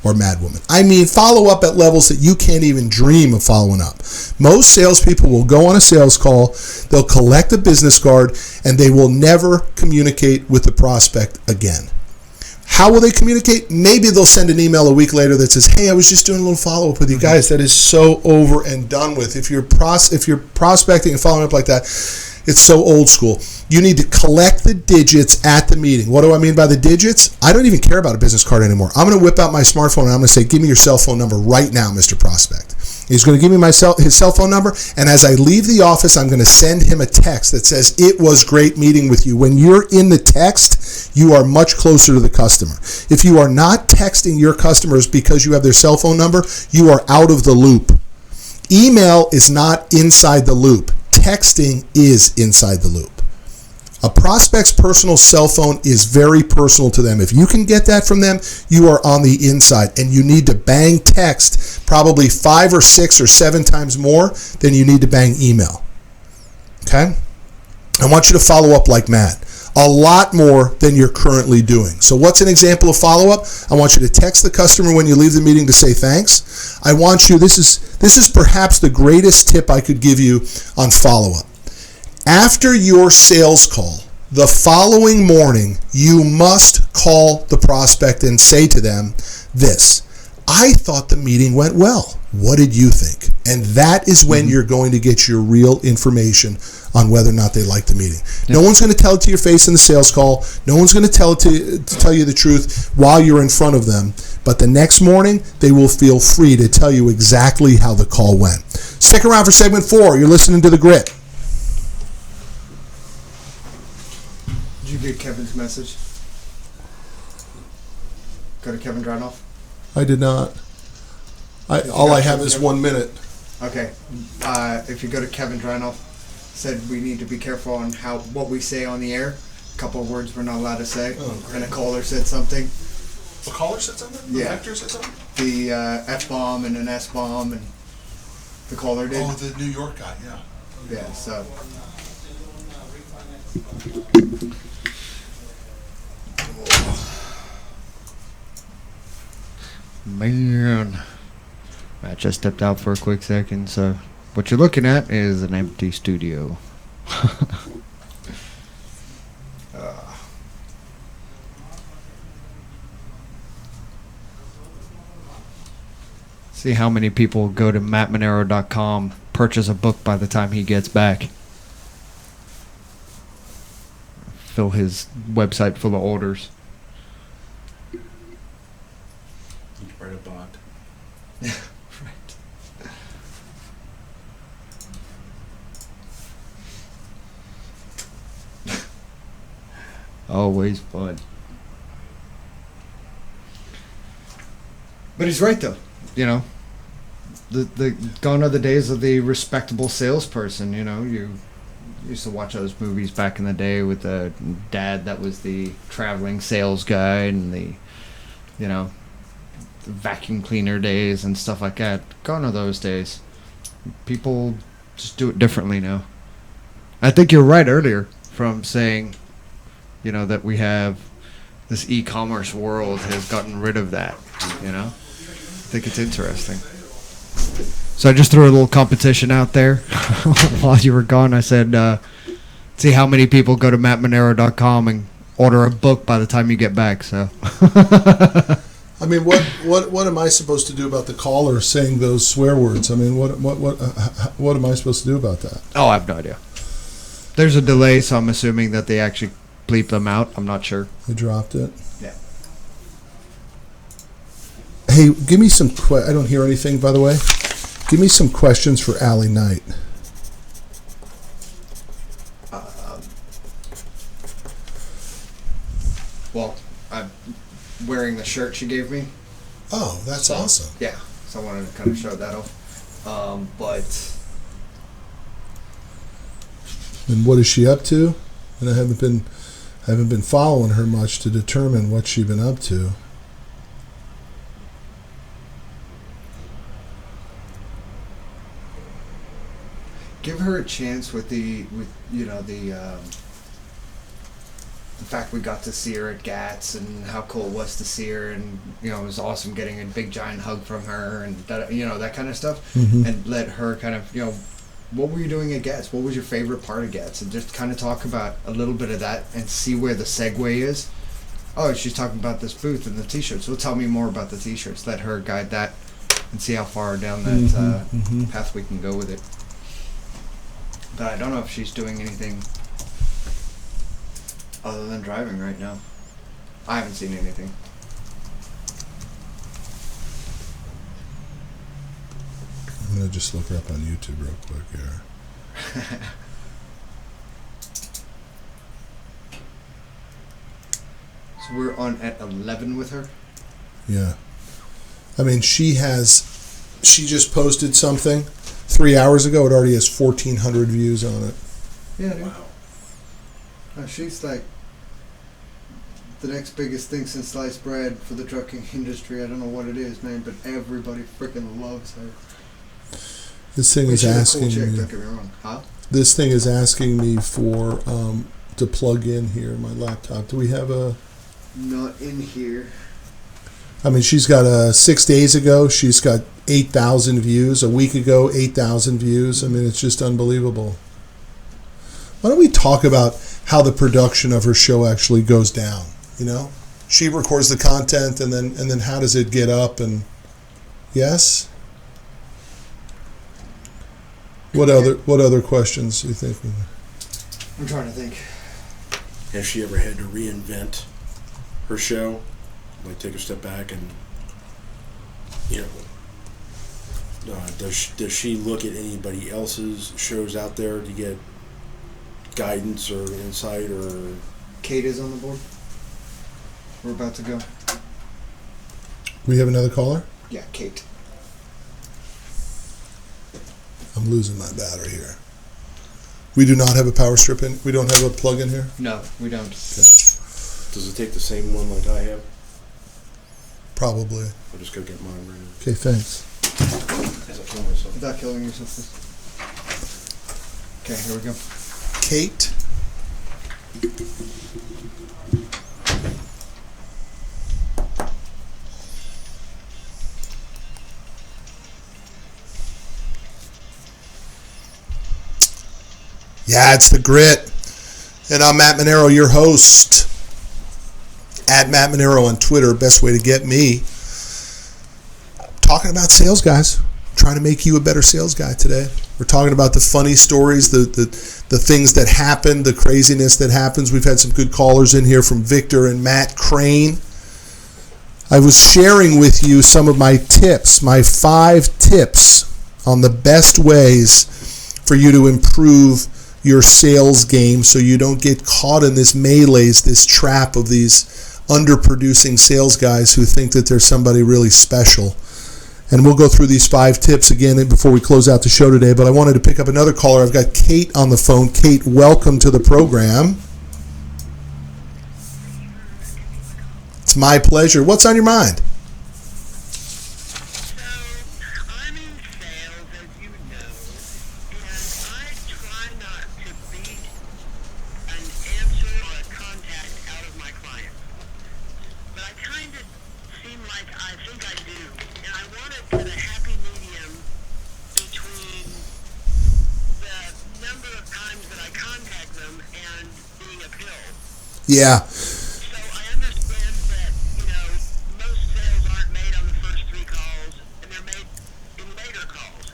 or madwoman. I mean, follow up at levels that you can't even dream of following up. Most salespeople will go on a sales call, they'll collect a business card, and they will never communicate with the prospect again. How will they communicate? Maybe they'll send an email a week later that says, hey, I was just doing a little follow-up with you guys. That is so over and done with. If you're prospecting and following up like that, it's so old school. You need to collect the digits at the meeting. What do I mean by the digits? I don't even care about a business card anymore. I'm going to whip out my smartphone and I'm going to say, give me your cell phone number right now, Mr. Prospect. He's going to give me his cell phone number, and as I leave the office, I'm going to send him a text that says, it was great meeting with you. When you're in the text, you are much closer to the customer. If you are not texting your customers because you have their cell phone number, you are out of the loop. Email is not inside the loop. Texting is inside the loop. A prospect's personal cell phone is very personal to them. If you can get that from them, you are on the inside, and you need to bang text probably 5 or 6 or 7 times more than you need to bang email. Okay? I want you to follow up like mad. A lot more than you're currently doing. So what's an example of follow-up? I want you to text the customer when you leave the meeting to say thanks. I want you, this is perhaps the greatest tip I could give you on follow-up. After your sales call, the following morning, you must call the prospect and say to them this: I thought the meeting went well. What did you think? And that is when you're going to get your real information on whether or not they like the meeting. Yeah. No one's going to tell it to your face in the sales call. No one's going to tell you the truth while you're in front of them. But the next morning, they will feel free to tell you exactly how the call went. Stick around for segment 4. You're listening to The Grit. Did you get Kevin's message? Go to Kevin Dranoff? I did not. All I have is 1 minute. Okay. If you go to Kevin Dranoff, said we need to be careful on what we say on the air. A couple of words we're not allowed to say. Oh, and a caller said something. A caller said something? Yeah. The actor said something? The F-bomb and an S-bomb, and the caller did. Oh, the New York guy, yeah. Yeah, so. Man. Matt just stepped out for a quick second, so what you're looking at is an empty studio. See how many people go to mattmanero.com, purchase a book by the time he gets back. Fill his website full of orders. Write a bond. Right. Always fun. But he's right though. You know, the gone are the days of the respectable salesperson. You know, you used to watch those movies back in the day with the dad that was the traveling sales guy, and the vacuum cleaner days and stuff like that. Gone are those days. People just do it differently now. I think you're right earlier from saying, that we have this e-commerce world has gotten rid of that, I think it's interesting. So I just threw a little competition out there while you were gone. I said, see how many people go to mattmanero.com and order a book by the time you get back. So, I mean, what am I supposed to do about the caller saying those swear words? I mean, what am I supposed to do about that? Oh, I have no idea. There's a delay, so I'm assuming that they actually bleep them out. I'm not sure. They dropped it. Yeah. Hey, give me some. I don't hear anything, by the way. Give me some questions for Allie Knight. Well, I'm wearing the shirt she gave me. Oh, that's awesome. Yeah, so I wanted to kind of show that off. But And what is she up to? And I haven't been following her much to determine what she's been up to. give her a chance with the fact we got to see her at GATS and how cool it was to see her, and it was awesome getting a big giant hug from her and that that kind of stuff. Mhm. And let her kind of what were you doing at GATS? What was your favorite part of GATS? And just kind of talk about a little bit of that and see where the segue is. Oh, she's talking about this booth and the t-shirts. Well, tell me more about the t-shirts. Let her guide that and see how far down that path we can go with it. But I don't know if she's doing anything other than driving right now. I haven't seen anything. I'm going to just look her up on YouTube real quick here. So we're on at 11 with her? Yeah. I mean, she just posted something 3 hours ago. It already has 1,400 views on it. Yeah, dude. Wow. She's like the next biggest thing since sliced bread for the trucking industry. I don't know what it is, man, but everybody freaking loves her. This thing is She's a asking cool chick, me. don't get me wrong. Huh? This thing is asking me for to plug in here my laptop. Do we have a? Not in here. I mean, she's got 6 days ago. She's got 8,000 views. A week ago, 8,000 views. I mean, it's just unbelievable. Why don't we talk about how the production of her show actually goes down? She records the content, and then how does it get up? And yes. What other questions do you think? I'm trying to think. Has she ever had to reinvent her show? Like take a step back and, does she look at anybody else's shows out there to get guidance or insight or? Kate is on the board. We're about to go. We have another caller? Yeah, Kate. I'm losing my battery here. We do not have a power strip in. We don't have a plug in here? No, we don't. Okay. Does it take the same one like I have? Probably. I'll just go get mine right now. Okay, thanks. As I kill myself. Without killing yourself, please. Okay, here we go. Kate? Yeah, it's the Grit. And I'm Matt Manero, your host. At Matt Manero on Twitter, best way to get me. Talking about sales guys. Trying to make you a better sales guy today. We're talking about the funny stories, the things that happen, the craziness that happens. We've had some good callers in here from Victor and Matt Crane. I was sharing with you some of my tips, my 5 tips on the best ways for you to improve your sales game so you don't get caught in this melees, this trap of these underproducing sales guys who think that they're somebody really special. And we'll go through these 5 tips again before we close out the show today, but I wanted to pick up another caller. I've got Kate on the phone. Kate, welcome to the program. It's my pleasure. What's on your mind? Yeah. So I understand that, most sales aren't made on the first 3 calls, and they're made in later calls.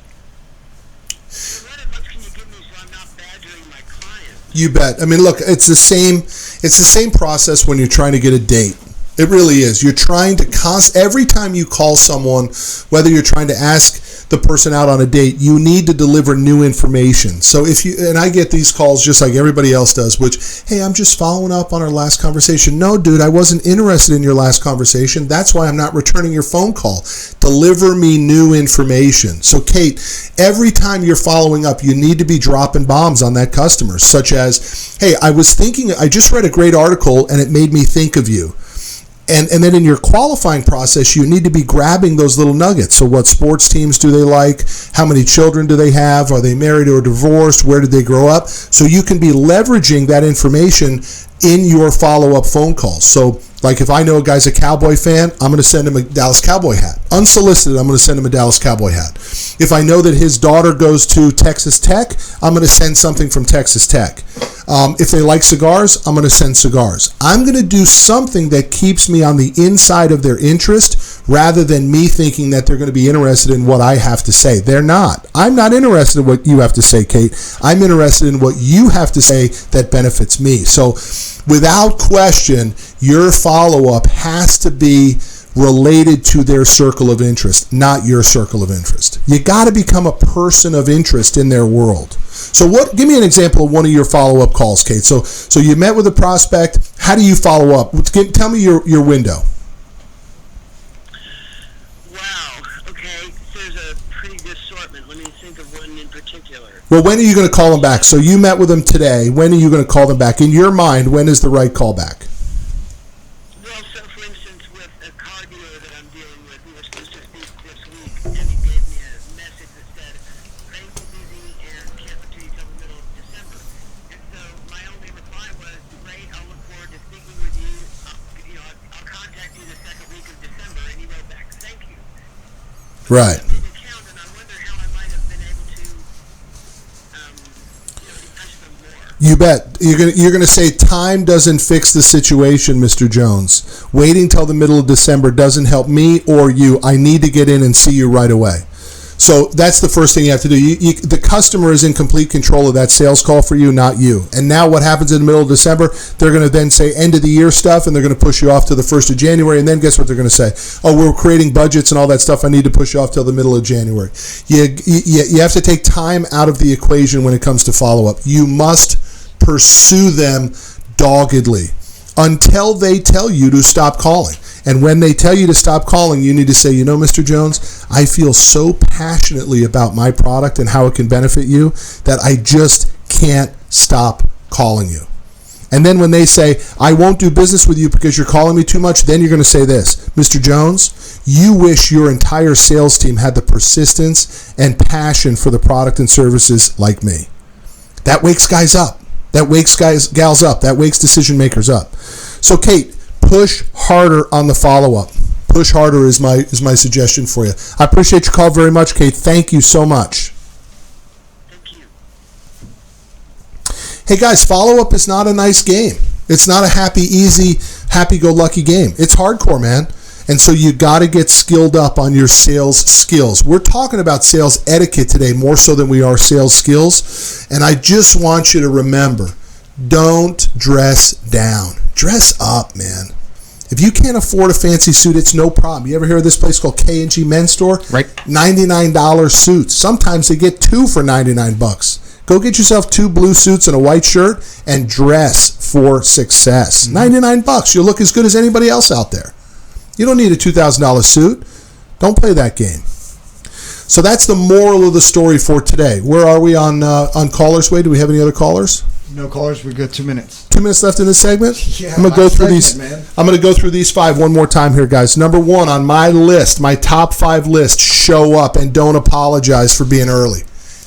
So what advice can you give me so I'm not badgering my clients? You bet. I mean, look, it's the same process when you're trying to get a date. It really is. You're trying to every time you call someone, whether you're trying to ask the person out on a date, you need to deliver new information. So and I get these calls just like everybody else does, which, hey, I'm just following up on our last conversation. No, dude, I wasn't interested in your last conversation. That's why I'm not returning your phone call. Deliver me new information. So, Kate, every time you're following up, you need to be dropping bombs on that customer, such as, hey, I just read a great article and it made me think of you. And then in your qualifying process, you need to be grabbing those little nuggets. So what sports teams do they like? How many children do they have? Are they married or divorced? Where did they grow up? So you can be leveraging that information in your follow-up phone calls. So like if I know a guy's a Cowboy fan, I'm going to send him a Dallas Cowboy hat. Unsolicited, I'm going to send him a Dallas Cowboy hat. If I know that his daughter goes to Texas Tech, I'm going to send something from Texas Tech. If they like cigars, I'm going to send cigars. I'm going to do something that keeps me on the inside of their interest rather than me thinking that they're going to be interested in what I have to say. They're not. I'm not interested in what you have to say, Kate. I'm interested in what you have to say that benefits me. So without question, your follow-up has to be related to their circle of interest, not your circle of interest. You got to become a person of interest in their world. So give me an example of one of your follow-up calls, Kate. So you met with a prospect. How do you follow up? Tell me your window. Wow. Okay. There's a pretty good assortment. Let me think of one in particular. Well, when are you going to call them back? So you met with them today. When are you going to call them back? In your mind, when is the right call back? Well, so for instance, with a car dealer that I'm dealing with, we were supposed to speak this week, and he gave me a message that said, crazy busy and can't look to you till the middle of December. And so my only reply was, great, I'll look forward to speaking with you. I'll contact you the second week of December. And he wrote back, thank you. Right. You bet. You're gonna say time doesn't fix the situation, Mr. Jones. Waiting till the middle of December doesn't help me or you. I need to get in and see you right away. So that's the first thing you have to do. The customer is in complete control of that sales call for you, not you. And now what happens in the middle of December? They're going to then say end of the year stuff, and they're going to push you off to the 1st of January. And then guess what they're going to say? Oh, we're creating budgets and all that stuff. I need to push you off till the middle of January. You have to take time out of the equation when it comes to follow-up. You must pursue them doggedly until they tell you to stop calling. And when they tell you to stop calling, you need to say, Mr. Jones, I feel so passionately about my product and how it can benefit you that I just can't stop calling you. And then when they say, I won't do business with you because you're calling me too much, then you're going to say this, Mr. Jones, you wish your entire sales team had the persistence and passion for the product and services like me. That wakes guys up. That wakes gals up. That wakes decision makers up. So, Kate, push harder on the follow-up. Push harder is my suggestion for you. I appreciate your call very much, Kate. Thank you so much. Thank you. Hey, guys, follow-up is not a nice game. It's not a happy, easy, happy-go-lucky game. It's hardcore, man. And so you got to get skilled up on your sales skills. We're talking about sales etiquette today more so than we are sales skills. And I just want you to remember, don't dress down. Dress up, man. If you can't afford a fancy suit, it's no problem. You ever hear of this place called K&G Men's Store? Right. $99 suits. Sometimes they get 2 for $99. Go get yourself 2 blue suits and a white shirt and dress for success. $99. You'll look as good as anybody else out there. You don't need a $2,000 suit. Don't play that game. So that's the moral of the story for today. Where are we on Callers Way? Do we have any other callers? No callers. We got 2 minutes. 2 minutes left in this segment. Yeah, I'm gonna go through these. man. I'm gonna go through these 5 one more time here, guys. Number 1 on my list, my top 5 list: show up and don't apologize for being early.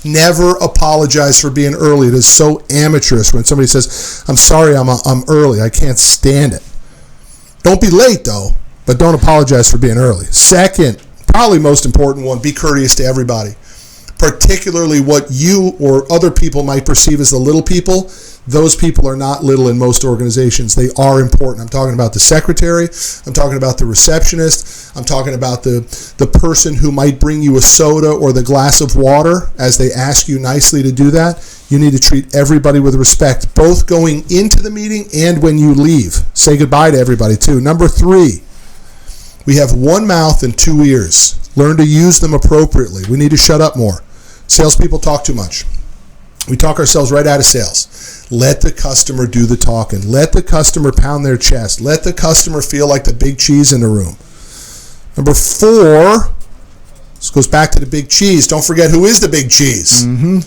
Never apologize for being early. It is so amateurish when somebody says, "I'm sorry, I'm early. I can't stand it." Don't be late though, but don't apologize for being early. Second, probably most important one: be courteous to everybody. particularly what you or other people might perceive as the little people. Those people are not little in most organizations. They are important. I'm talking about the secretary. I'm talking about the receptionist. I'm talking about the person who might bring you a soda or the glass of water as they ask you nicely to do that. You need to treat everybody with respect, both going into the meeting and when you leave. Say goodbye to everybody, too. Number 3, we have one mouth and 2 ears. Learn to use them appropriately. We need to shut up more. Salespeople talk too much. We talk ourselves right out of sales. Let the customer do the talking. Let the customer pound their chest. Let the customer feel like the big cheese in the room. Number 4, this goes back to the big cheese. Don't forget who is the big cheese.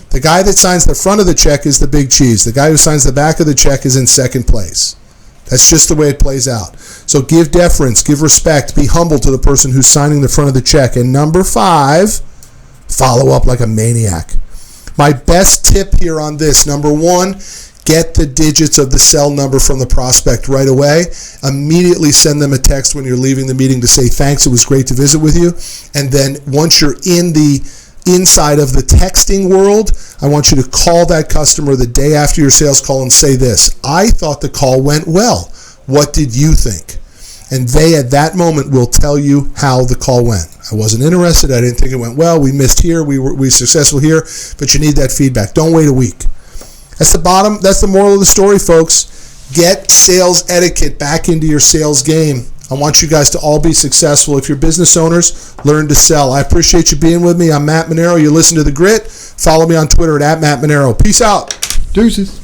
The guy that signs the front of the check is the big cheese. The guy who signs the back of the check is in second place. That's just the way it plays out. So give deference, give respect, be humble to the person who's signing the front of the check. And number 5, follow up like a maniac. My best tip here on this, number 1, get the digits of the cell number from the prospect right away. Immediately send them a text when you're leaving the meeting to say thanks, it was great to visit with you. And then once you're in the inside of the texting world, I want you to call that customer the day after your sales call and say this: I thought the call went well. What did you think? And they at that moment will tell you how the call went. I wasn't interested. I didn't think it went well. We missed here. We were successful here. But you need that feedback. Don't wait a week. That's the moral of the story, folks. Get sales etiquette back into your sales game. I want you guys to all be successful. If you're business owners, learn to sell. I appreciate you being with me. I'm Matt Manero. You listen to The Grit. Follow me on Twitter at Matt Manero. Peace out. Deuces.